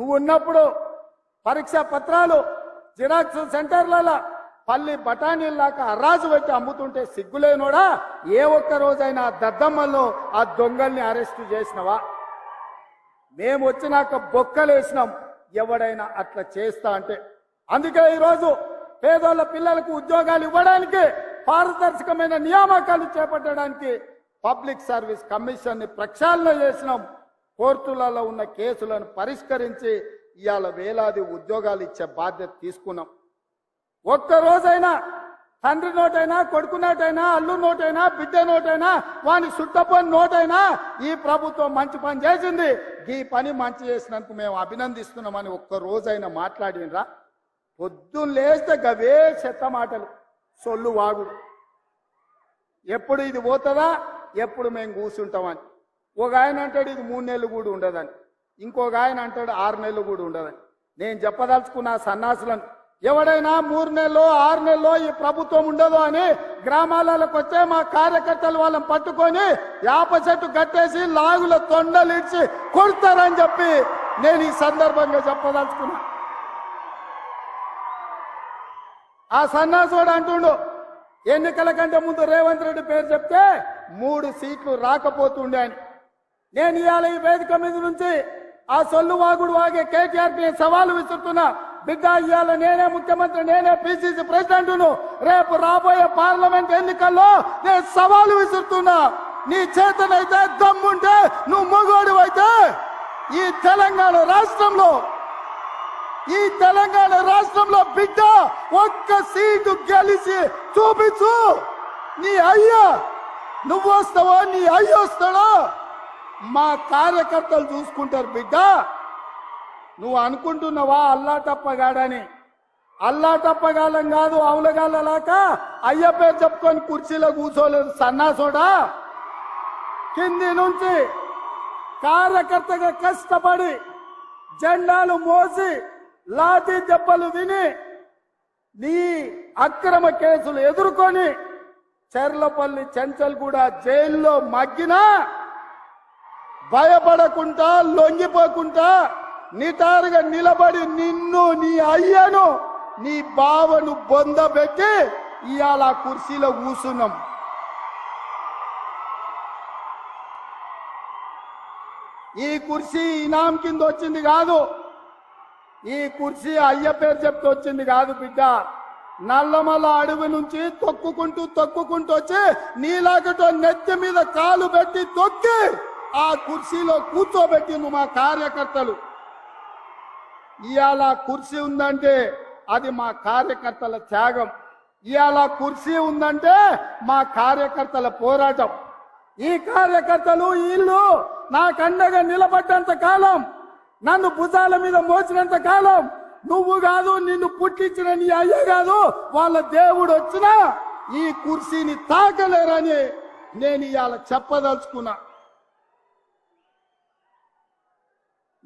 నువ్వు ఉన్నప్పుడు పరీక్షా పత్రాలు జిరాక్స్ సెంటర్లలో పల్లి బఠానీల్లాక అర్రాజు పెట్టి అమ్ముతుంటే సిగ్గులేనోడా ఏ ఒక్క రోజైనా దద్దమ్మల్లో ఆ దొంగల్ని అరెస్టు చేసినవా? మేము వచ్చినాక బొక్కలేసినాం ఎవడైనా అట్లా చేస్తా అంటే. అందుకే ఈరోజు పేదోళ్ళ పిల్లలకు ఉద్యోగాలు ఇవ్వడానికి పారదర్శకమైన నియామకాలు చేపట్టడానికి పబ్లిక్ సర్వీస్ కమిషన్ ని ప్రక్షాళన చేసినాం. కోర్టులలో ఉన్న కేసులను పరిష్కరించి ఇవాళ వేలాది ఉద్యోగాలు ఇచ్చే బాధ్యత తీసుకున్నాం. ఒక్కరోజైనా తండ్రి నోటైనా, కొడుకు నోటైనా, అల్లు నోటైనా, బిడ్డ నోటైనా, వాని సుట్టపని నోటైనా ఈ ప్రభుత్వం మంచి పని చేసింది, ఈ పని మంచి చేసినందుకు మేము అభినందిస్తున్నామని ఒక్కరోజైనా మాట్లాడినరా? పొద్దున్న లేస్తే గవే చెత్త మాటలు, సొల్లు వాగుడు. ఎప్పుడు ఇది పోతుందా, ఎప్పుడు మేము కూర్చుంటామని. ఒక ఆయన అంటాడు ఇది 3 నెలలు కూడా ఉండదని, ఇంకొక ఆయన అంటాడు 6 నెలలు కూడా ఉండదని. నేను చెప్పదలుచుకున్న సన్నాసులను, ఎవడైనా 3 నెలలో 6 నెలలో ఈ ప్రభుత్వం ఉండదు అని గ్రామాలకు వచ్చే మా కార్యకర్తలు వాళ్ళని పట్టుకొని యాప చెట్టు కట్టేసి లాగుల తొండలిడ్చి కొడతారని చెప్పి నేను ఈ సందర్భంగా చెప్పదలుచుకున్నా. ఆ సన్నాసుడు అంటుండు ఎన్నికల కంటే ముందు రేవంత్ రెడ్డి పేరు చెప్తే 3 సీట్లు రాకపోతుండే అని. నేను ఇవాళ ఈ వేదిక మీద నుంచి ఆ సొల్లు వాగుడు వాగే కేటీఆర్ కి సవాలు విసురుతున్నా. బిడ్డ, ఇవాళ నేనే ముఖ్యమంత్రి, నేనే పిసిసి ప్రెసిడెంట్ను. రేపు రాబోయే పార్లమెంట్ ఎన్నికల్లో నేను సవాలు విసురుతున్నా. నీ చేతనైతే దమ్ముంటే, నువ్వు మొగోడు అయితే ఈ తెలంగాణ రాష్ట్రంలో బిడ్డ ఒక్క సీటు గెలిచి చూపించు. నీ అయ్యా నువ్వు వస్తావో నీ అయ్య వస్తాడో మా కార్యకర్తలు చూసుకుంటారు. బిడ్డ, నువ్వు అనుకుంటున్నావా అల్లా టప్పగాడని? అల్లా టప్పగాలం కాదు, అవులగాళ్ళలాక అయ్య పేరు చెప్పుకొని కుర్చీలో కూర్చోలేదు సన్నాసోడా. కింది నుంచి కార్యకర్తగా కష్టపడి జెండాలు మోసి లాఠీ దెబ్బలు విని నీ అక్రమ కేసులు ఎదుర్కొని చెర్లపల్లి చెంచల్గూడ జైల్లో మగ్గినా భయపడకుండా, లొంగిపోకుండా నిటారుగా నిలబడి నిన్ను, నీ అయ్యను, నీ బావను బొందబెట్టి ఇవాళ ఆ కుర్చీలో కూర్చున్నాం. ఈ కుర్చీ ఇనాం కింద వచ్చింది కాదు, ఈ కుర్చీ అయ్య పేరు చెప్తూ వచ్చింది కాదు బిడ్డ. నల్లమల్ల అడవి నుంచి తొక్కుకుంటూ వచ్చి నీలాగటో నెత్తి మీద కాలు పెట్టి తొక్కి ఆ కుర్చీలో కూర్చోబెట్టింది మా కార్యకర్తలు. ఇవాళ కుర్చీ ఉందంటే అది మా కార్యకర్తల త్యాగం. ఇవాళ కుర్చీ ఉందంటే మా కార్యకర్తల పోరాటం. ఈ కార్యకర్తలు వీళ్ళు నాకండగా నిలబడ్డంత కాలం, నన్ను భుజాల మీద మోసినంత కాలం, నువ్వు కాదు, నిన్ను పుట్టించిన నీ అయ్య కాదు, వాళ్ళ దేవుడు వచ్చినా ఈ కుర్చీని తాకలేరని నేను ఇవాళ చెప్పదలుచుకున్నా.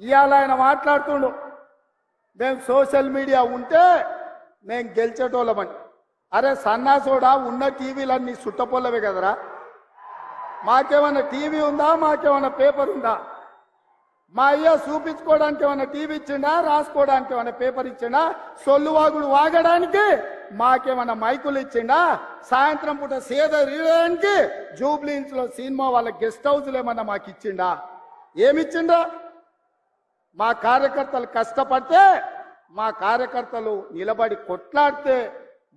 ఇవాళ ఆయన మాట్లాడుతుండు మేము సోషల్ మీడియా ఉంటే మేము గెలిచేటోళ్ళమని. అరే సన్నాసోడా, ఉన్న టీవీలన్నీ సుట్టపొల్లవే కదరా. మాకేమన్నా టీవీ ఉందా, మాకేమన్నా పేపర్ ఉందా? మా అయ్య చూపించుకోవడానికి ఏమన్నా టీవీ ఇచ్చిండా, రాసుకోవడానికి ఏమన్నా పేపర్ ఇచ్చిండా? సొల్లువాగుడు వాగడానికి మాకేమన్నా మైకులు ఇచ్చిండా? సాయంత్రం పూట సేద రీయడానికి జూబ్లీహిల్స్ లో సినిమా వాళ్ళ గెస్ట్ హౌస్లు ఏమన్నా మాకు ఇచ్చిండా? ఏమిచ్చిండా? మా కార్యకర్తలు కష్టపడితే, మా కార్యకర్తలు నిలబడి కొట్లాడితే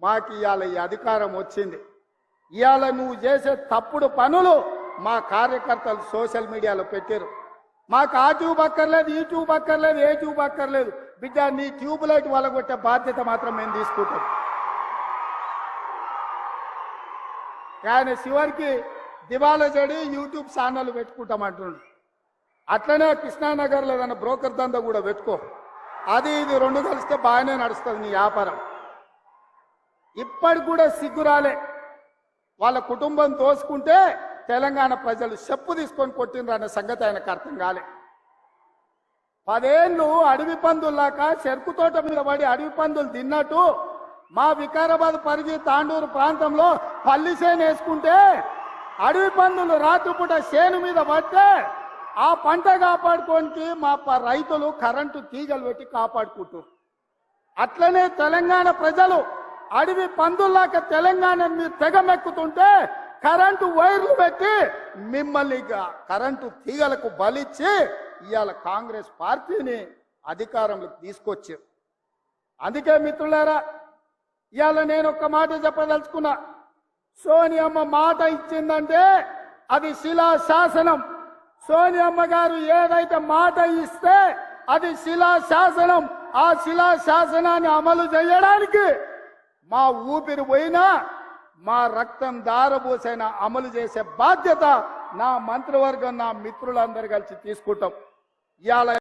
మాకు ఇవాళ ఈ అధికారం వచ్చింది. ఇవాళ నువ్వు చేసే తప్పుడు పనులు మా కార్యకర్తలు సోషల్ మీడియాలో పెట్టారు. మాకు ఆ ట్యూబ్ అక్కర్లేదు, ఈ ట్యూబ్ అక్కర్లేదు, ఏ ట్యూబ్ అక్కర్లేదు. బిడ్డ, నీ ట్యూబ్ లైట్ వలగొట్టే బాధ్యత మాత్రం మేము తీసుకుంటాం. ఆయన చివరికి దివాలా చెడి యూట్యూబ్ ఛానల్ పెట్టుకుంటామంటుండు. అట్లనే కృష్ణానగర్లో ఏదైనా బ్రోకర్ దందా కూడా పెట్టుకో. అది ఇది 2 కలిస్తే బాగానే నడుస్తుంది నీ వ్యాపారం. ఇప్పటికి కూడా సిగ్గురాలే. వాళ్ళ కుటుంబం తోసుకుంటే తెలంగాణ ప్రజలు చెప్పు తీసుకొని కొట్టిండ్రు అనే సంగతి ఆయనకు అర్థం కాలే. 10 ఏళ్ళు అడవి పందుల్లాక చెరుకు తోట మీద పడి అడవి పందులు తిన్నట్టు మా వికారాబాద్ పరిధి తాండూరు ప్రాంతంలో పల్లి చేను వేసుకుంటే అడవి పందులు రాత్రిపూట చేను మీద పడితే ఆ పంట కాపాడుకోనికి మా రైతులు కరెంటు తీగలు పెట్టి కాపాడుకుంటారు. అట్లనే తెలంగాణ ప్రజలు అడవి పందుల్లాక తెలంగాణ మీరు తెగమెక్కుతుంటే కరెంటు వైర్లు పెట్టి మిమ్మల్ని కరెంటు తీగలకు బలిచ్చి ఇవాళ కాంగ్రెస్ పార్టీని అధికారంలోకి తీసుకొచ్చారు. అందుకే మిత్రులారా, ఇవాళ నేను ఒక మాట చెప్పదలుచుకున్నా. సోనియమ్మ మాట ఇచ్చిందంటే అది శిలా శాసనం. సోనియమ్మ గారు ఏదైతే మాట ఇస్తే అది శిలా శాసనం. ఆ శిలా శాసనాన్ని అమలు చేయడానికి మా ఊపిరి పోయినా మా రక్తం దారబోసైనా అమలు చేసే బాధ్యత నా మంత్రివర్గం, నా మిత్రులందరూ కలిసి తీసుకుంటాం. ఇవాళ